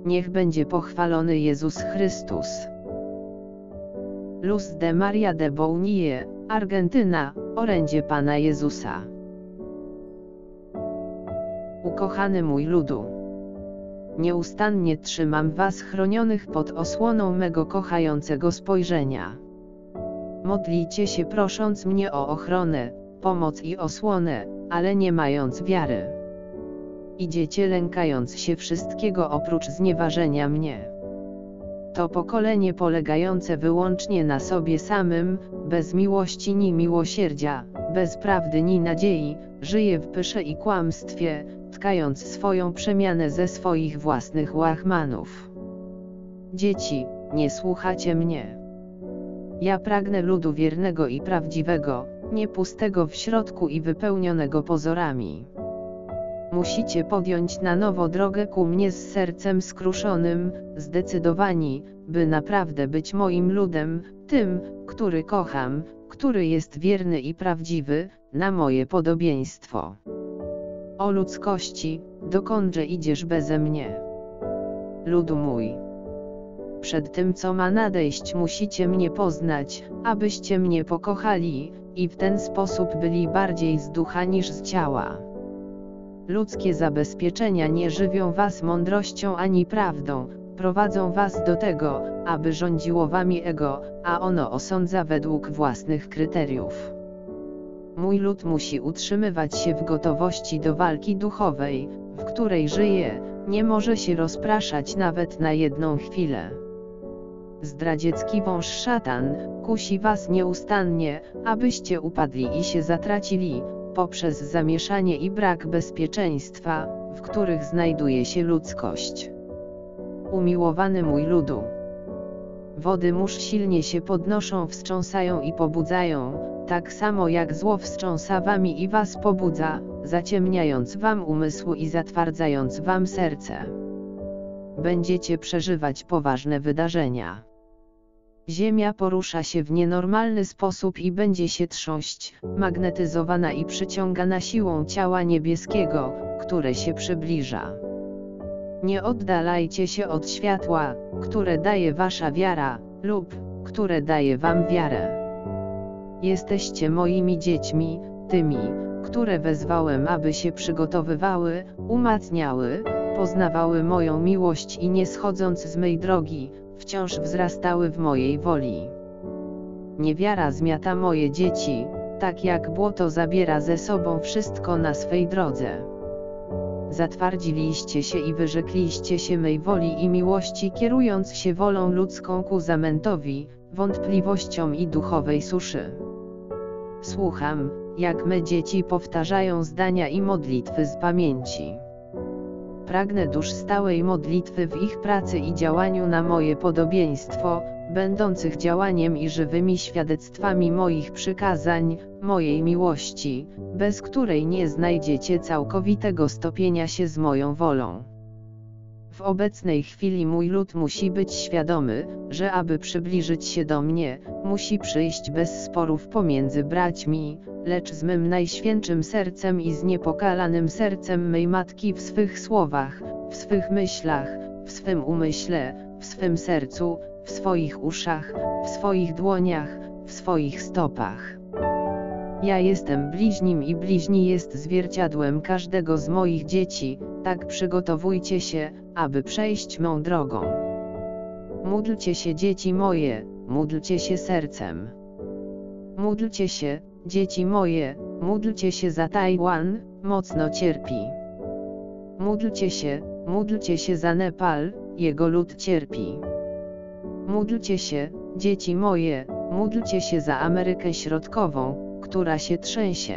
Niech będzie pochwalony Jezus Chrystus. Luz de Maria de Bounie, Argentyna, orędzie Pana Jezusa. Ukochany mój ludu, nieustannie trzymam was chronionych pod osłoną mego kochającego spojrzenia. Modlijcie się prosząc mnie o ochronę, pomoc i osłonę, ale nie mając wiary. Idziecie lękając się wszystkiego oprócz znieważenia mnie. To pokolenie polegające wyłącznie na sobie samym, bez miłości ni miłosierdzia, bez prawdy ni nadziei, żyje w pysze i kłamstwie, tkając swoją przemianę ze swoich własnych łachmanów. Dzieci, nie słuchacie mnie. Ja pragnę ludu wiernego i prawdziwego, nie pustego w środku i wypełnionego pozorami. Musicie podjąć na nowo drogę ku mnie z sercem skruszonym, zdecydowani, by naprawdę być moim ludem, tym, który kocham, który jest wierny i prawdziwy, na moje podobieństwo. O ludzkości, dokądże idziesz beze mnie? Ludu mój. Przed tym, co ma nadejść, musicie mnie poznać, abyście mnie pokochali, i w ten sposób byli bardziej z ducha niż z ciała. Ludzkie zabezpieczenia nie żywią was mądrością ani prawdą, prowadzą was do tego, aby rządziło wami ego, a ono osądza według własnych kryteriów. Mój lud musi utrzymywać się w gotowości do walki duchowej, w której żyje, nie może się rozpraszać nawet na jedną chwilę. Zdradziecki wąż szatan kusi was nieustannie, abyście upadli i się zatracili, poprzez zamieszanie i brak bezpieczeństwa, w których znajduje się ludzkość. Umiłowany mój ludu. Wody mórz silnie się podnoszą, wstrząsają i pobudzają, tak samo jak zło wstrząsa wami i was pobudza, zaciemniając wam umysł i zatwardzając wam serce. Będziecie przeżywać poważne wydarzenia. Ziemia porusza się w nienormalny sposób i będzie się trząść, magnetyzowana i przyciągana siłą ciała niebieskiego, które się przybliża. Nie oddalajcie się od światła, które daje wasza wiara, lub które daje wam wiarę. Jesteście moimi dziećmi, tymi, które wezwałem, aby się przygotowywały, umacniały, poznawały moją miłość i nie schodząc z mej drogi, wciąż wzrastały w mojej woli. Niewiara zmiata moje dzieci, tak jak błoto zabiera ze sobą wszystko na swej drodze. Zatwardziliście się i wyrzekliście się mej woli i miłości, kierując się wolą ludzką ku zamętowi, wątpliwościom i duchowej suszy. Słucham, jak me dzieci powtarzają zdania i modlitwy z pamięci. Pragnę dusz stałej modlitwy w ich pracy i działaniu na moje podobieństwo, będących działaniem i żywymi świadectwami moich przykazań, mojej miłości, bez której nie znajdziecie całkowitego stopienia się z moją wolą. W obecnej chwili mój lud musi być świadomy, że aby przybliżyć się do mnie, musi przyjść bez sporów pomiędzy braćmi, lecz z mym najświętszym sercem i z niepokalanym sercem mej matki w swych słowach, w swych myślach, w swym umyśle, w swym sercu, w swoich uszach, w swoich dłoniach, w swoich stopach. Ja jestem bliźnim i bliźni jest zwierciadłem każdego z moich dzieci, tak przygotowujcie się, aby przejść mą drogą. Módlcie się, dzieci moje, módlcie się sercem. Módlcie się, dzieci moje, módlcie się za Tajwan, mocno cierpi. Módlcie się za Nepal, jego lud cierpi. Módlcie się, dzieci moje, módlcie się za Amerykę Środkową, która się trzęsie.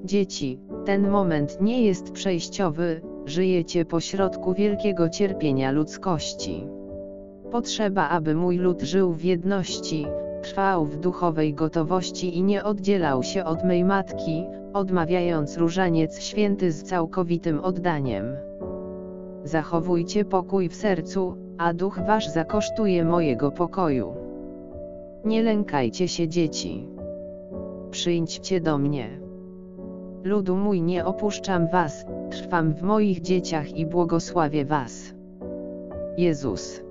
Dzieci, ten moment nie jest przejściowy, żyjecie pośrodku wielkiego cierpienia ludzkości. Potrzeba, aby mój lud żył w jedności, trwał w duchowej gotowości i nie oddzielał się od mej matki, odmawiając różaniec święty z całkowitym oddaniem. Zachowujcie pokój w sercu, a duch wasz zakosztuje mojego pokoju. Nie lękajcie się, dzieci. Przyjdźcie do mnie. Ludu mój, nie opuszczam was, trwam w moich dzieciach i błogosławię was. Jezus.